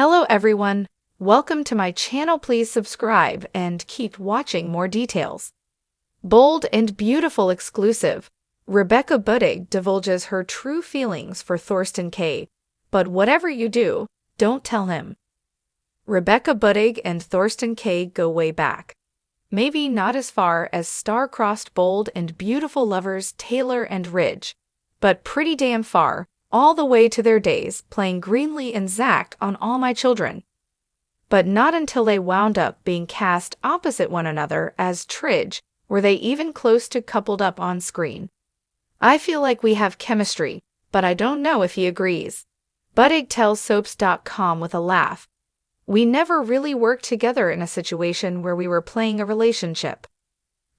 Hello everyone, welcome to my channel. Please subscribe and keep watching more details. Bold and beautiful exclusive. Rebecca Budig divulges her true feelings for Thorsten Kaye, but whatever you do, don't tell him. Rebecca Budig and Thorsten Kaye go way back. Maybe not as far as star-crossed bold and beautiful lovers Taylor and Ridge, but pretty damn far, all the way to their days playing Greenlee and Zach on All My Children. But not until they wound up being cast opposite one another as Tridge were they even close to coupled up on screen. I feel like we have chemistry, but I don't know if he agrees. Budig tells Soaps.com with a laugh. We never really worked together in a situation where we were playing a relationship.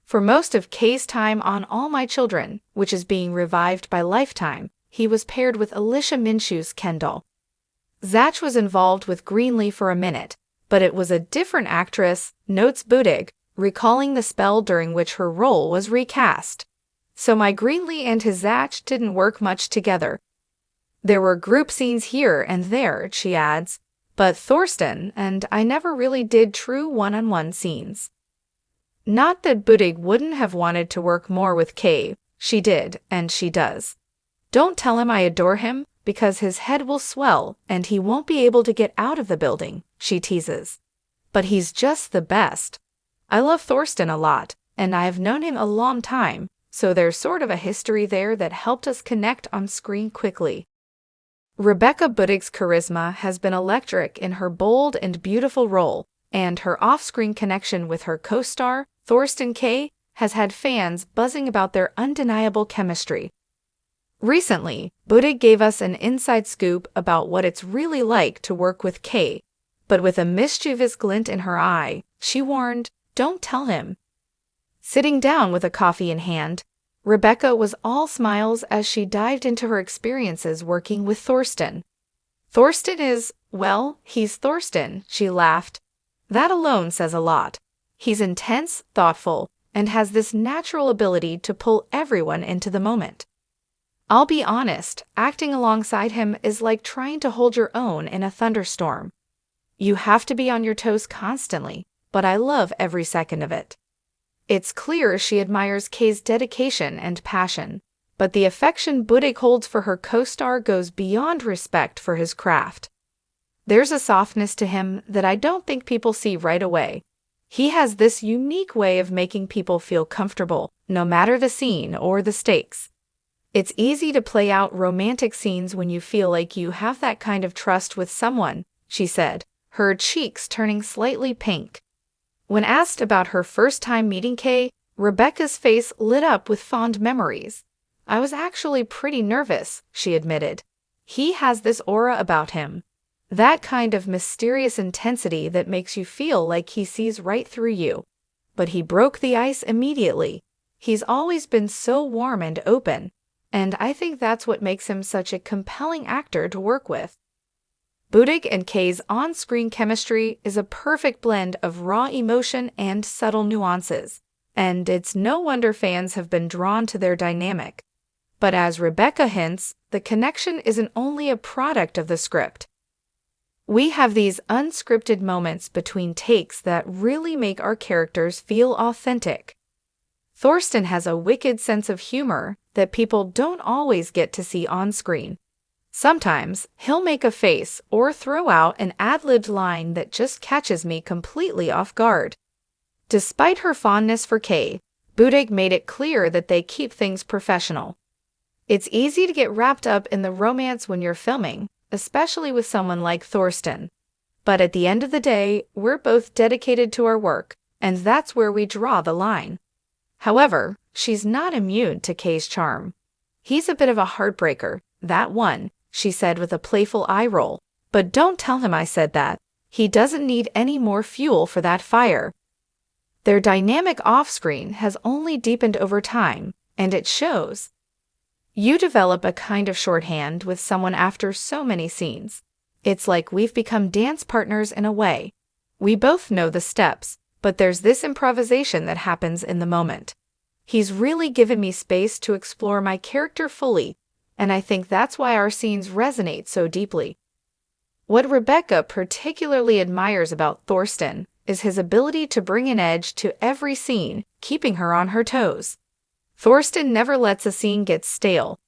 For most of Kaye's time on All My Children, which is being revived by Lifetime, he was paired with Alicia Minshew's Kendall. Zach was involved with Greenlee for a minute, but it was a different actress, notes Budig, recalling the spell during which her role was recast. So my Greenlee and his Zach didn't work much together. There were group scenes here and there, she adds, but Thorsten and I never really did true one-on-one scenes. Not that Budig wouldn't have wanted to work more with Kaye, she did and she does. Don't tell him I adore him, because his head will swell and he won't be able to get out of the building, she teases. But he's just the best. I love Thorsten a lot, and I have known him a long time, so there's sort of a history there that helped us connect on screen quickly. Rebecca Budig's charisma has been electric in her bold and beautiful role, and her off-screen connection with her co-star, Thorsten Kaye, has had fans buzzing about their undeniable chemistry. Recently, Budig gave us an inside scoop about what it's really like to work with Kaye, but with a mischievous glint in her eye, she warned, "Don't tell him." Sitting down with a coffee in hand, Rebecca was all smiles as she dived into her experiences working with Thorsten. Thorsten is, well, he's Thorsten, she laughed. That alone says a lot. He's intense, thoughtful, and has this natural ability to pull everyone into the moment. I'll be honest, acting alongside him is like trying to hold your own in a thunderstorm. You have to be on your toes constantly, but I love every second of it. It's clear she admires Kaye's dedication and passion, but the affection Budig holds for her co-star goes beyond respect for his craft. There's a softness to him that I don't think people see right away. He has this unique way of making people feel comfortable, no matter the scene or the stakes. It's easy to play out romantic scenes when you feel like you have that kind of trust with someone, she said, her cheeks turning slightly pink. When asked about her first time meeting Kaye, Rebecca's face lit up with fond memories. I was actually pretty nervous, she admitted. He has this aura about him. That kind of mysterious intensity that makes you feel like he sees right through you. But he broke the ice immediately. He's always been so warm and open, and I think that's what makes him such a compelling actor to work with. Budig and Kaye's on-screen chemistry is a perfect blend of raw emotion and subtle nuances, and it's no wonder fans have been drawn to their dynamic. But as Rebecca hints, the connection isn't only a product of the script. We have these unscripted moments between takes that really make our characters feel authentic. Thorsten has a wicked sense of humor that people don't always get to see on screen. Sometimes, he'll make a face or throw out an ad-libbed line that just catches me completely off guard. Despite her fondness for Kaye, Budig made it clear that they keep things professional. It's easy to get wrapped up in the romance when you're filming, especially with someone like Thorsten. But at the end of the day, we're both dedicated to our work, and that's where we draw the line. However, she's not immune to Kaye's charm. He's a bit of a heartbreaker, that one, she said with a playful eye roll. But don't tell him I said that. He doesn't need any more fuel for that fire. Their dynamic off-screen has only deepened over time, and it shows. You develop a kind of shorthand with someone after so many scenes. It's like we've become dance partners in a way. We both know the steps, but there's this improvisation that happens in the moment. He's really given me space to explore my character fully, and I think that's why our scenes resonate so deeply. What Rebecca particularly admires about Thorsten is his ability to bring an edge to every scene, keeping her on her toes. Thorsten never lets a scene get stale.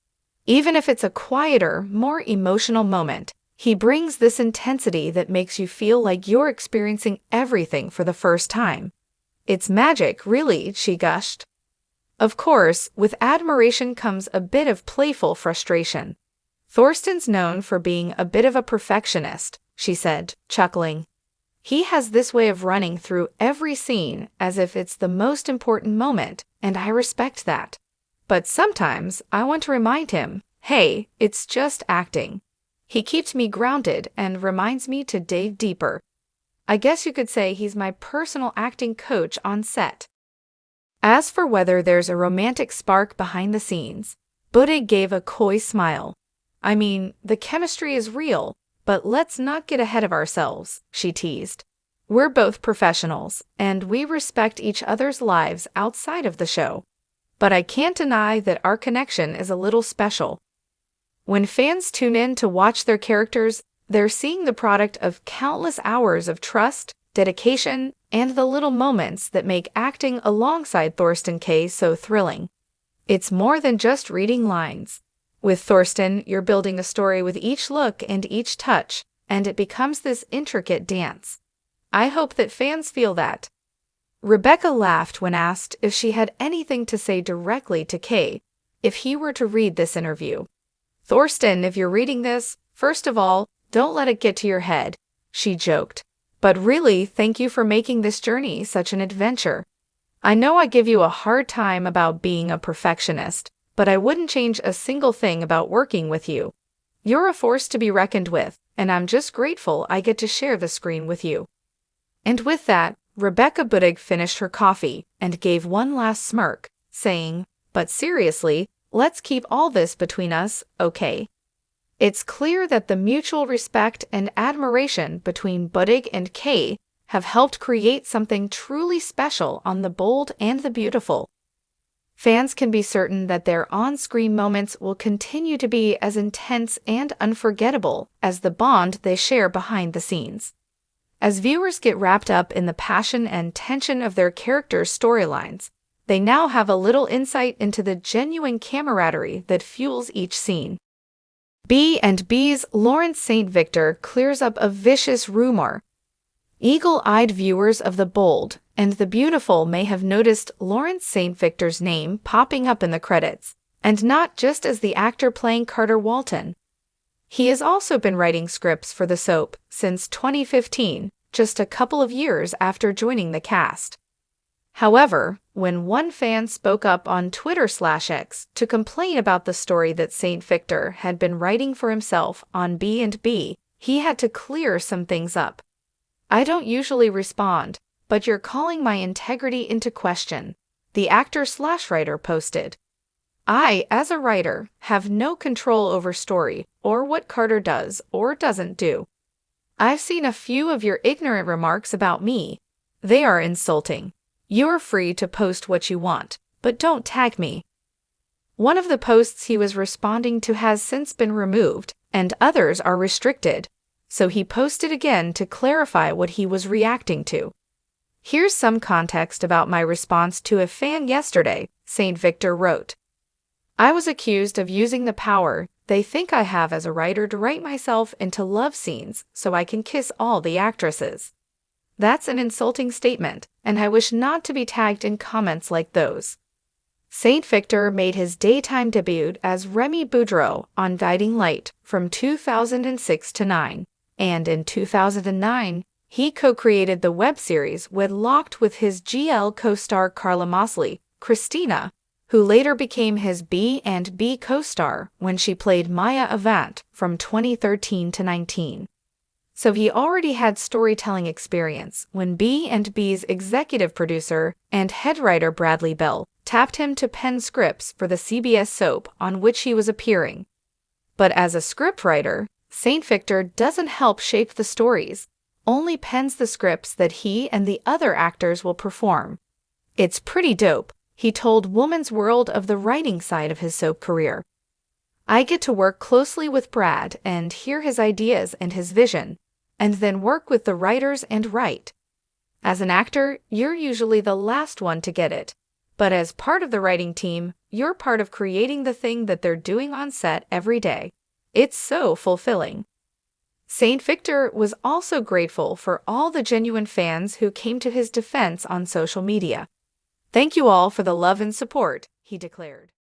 Even if it's a quieter, more emotional moment, he brings this intensity that makes you feel like you're experiencing everything for the first time. It's magic, really, she gushed. Of course, with admiration comes a bit of playful frustration. Thorsten's known for being a bit of a perfectionist, she said, chuckling. He has this way of running through every scene as if it's the most important moment, and I respect that. But sometimes I want to remind him, hey, it's just acting. He keeps me grounded and reminds me to dig deeper. I guess you could say he's my personal acting coach on set. As for whether there's a romantic spark behind the scenes, Buddig gave a coy smile. I mean, the chemistry is real, but let's not get ahead of ourselves, she teased. We're both professionals, and we respect each other's lives outside of the show. But I can't deny that our connection is a little special. When fans tune in to watch their characters, they're seeing the product of countless hours of trust, dedication, and the little moments that make acting alongside Thorsten Kaye so thrilling. It's more than just reading lines. With Thorsten, you're building a story with each look and each touch, and it becomes this intricate dance. I hope that fans feel that. Rebecca laughed when asked if she had anything to say directly to Kaye if he were to read this interview. Thorsten, if you're reading this, first of all, don't let it get to your head, she joked. But really, thank you for making this journey such an adventure. I know I give you a hard time about being a perfectionist, but I wouldn't change a single thing about working with you. You're a force to be reckoned with, and I'm just grateful I get to share the screen with you. And with that, Rebecca Buddig finished her coffee and gave one last smirk, saying, but seriously, let's keep all this between us, okay? It's clear that the mutual respect and admiration between Buddig and Kaye have helped create something truly special on The Bold and the Beautiful. Fans can be certain that their on-screen moments will continue to be as intense and unforgettable as the bond they share behind the scenes. As viewers get wrapped up in the passion and tension of their characters' storylines, they now have a little insight into the genuine camaraderie that fuels each scene. B&B's Lawrence St. Victor clears up a vicious rumor. Eagle-eyed viewers of The Bold and the Beautiful may have noticed Lawrence St. Victor's name popping up in the credits, and not just as the actor playing Carter Walton. He has also been writing scripts for the soap since 2015, just a couple of years after joining the cast. However, when one fan spoke up on Twitter/X to complain about the story that St. Victor had been writing for himself on B&B, he had to clear some things up. I don't usually respond, but you're calling my integrity into question, the actor/writer posted. I, as a writer, have no control over story or what Carter does or doesn't do. I've seen a few of your ignorant remarks about me. They are insulting. You're free to post what you want, but don't tag me. One of the posts he was responding to has since been removed, and others are restricted, so he posted again to clarify what he was reacting to. Here's some context about my response to a fan yesterday, St. Victor wrote. I was accused of using the power they think I have as a writer to write myself into love scenes so I can kiss all the actresses. That's an insulting statement, and I wish not to be tagged in comments like those. St. Victor made his daytime debut as Remy Boudreau on Guiding Light from 2006 to 9, and in 2009, he co-created the web series Wedlocked with his GL co-star Carla Mosley, Christina, who later became his B&B co-star when she played Maya Avant from 2013 to 19. So he already had storytelling experience when B&B's executive producer and head writer Bradley Bell tapped him to pen scripts for the CBS soap on which he was appearing. But as a scriptwriter, St. Victor doesn't help shape the stories, only pens the scripts that he and the other actors will perform. It's pretty dope, he told Woman's World of the writing side of his soap career. I get to work closely with Brad and hear his ideas and his vision, and then work with the writers and write. As an actor, you're usually the last one to get it, but as part of the writing team, you're part of creating the thing that they're doing on set every day. It's so fulfilling. Saint Victor was also grateful for all the genuine fans who came to his defense on social media. Thank you all for the love and support, he declared.